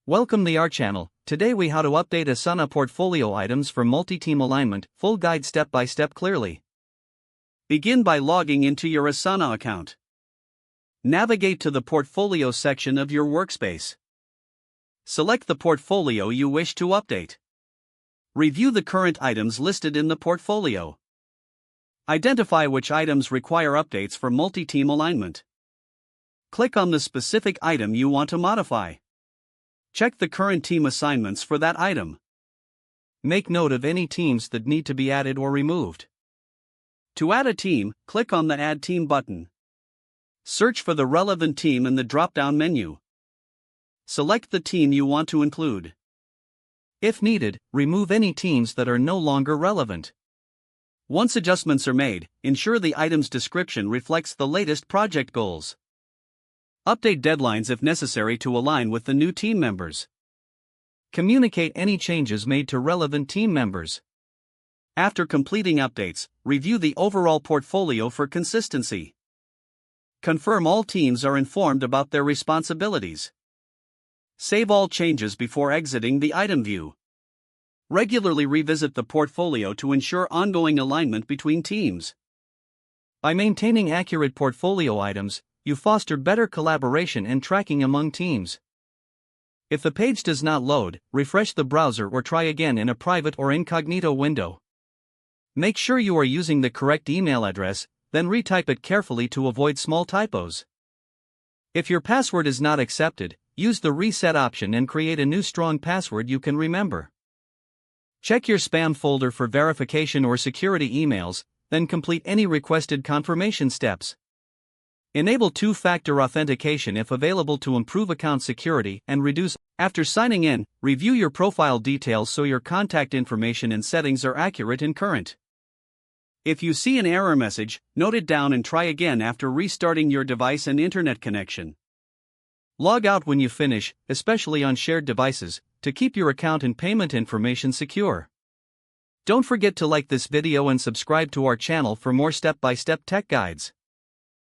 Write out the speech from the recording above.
Welcome to our channel. Today we how to update Asana portfolio items for multi-team alignment, full guide step by step clearly. Begin by logging into your Asana account. Navigate to the portfolio section of your workspace. Select the portfolio you wish to update. Review the current items listed in the portfolio. Identify which items require updates for multi-team alignment. Click on the specific item you want to modify. Check the current team assignments for that item. Make note of any teams that need to be added or removed. To add a team, click on the Add Team button. Search for the relevant team in the drop-down menu. Select the team you want to include. If needed, remove any teams that are no longer relevant. Once adjustments are made, ensure the item's description reflects the latest project goals. Update deadlines if necessary to align with the new team members. Communicate any changes made to relevant team members. After completing updates, review the overall portfolio for consistency. Confirm all teams are informed about their responsibilities. Save all changes before exiting the item view. Regularly revisit the portfolio to ensure ongoing alignment between teams. By maintaining accurate portfolio items, you foster better collaboration and tracking among teams. If the page does not load, refresh the browser or try again in a private or incognito window. Make sure you are using the correct email address, then retype it carefully to avoid small typos. If your password is not accepted, use the reset option and create a new strong password you can remember. Check your spam folder for verification or security emails, then complete any requested confirmation steps. Enable two-factor authentication if available to improve account security and reduce. After signing in, review your profile details so your contact information and settings are accurate and current. If you see an error message, note it down and try again after restarting your device and internet connection. Log out when you finish, especially on shared devices, to keep your account and payment information secure. Don't forget to like this video and subscribe to our channel for more step-by-step tech guides.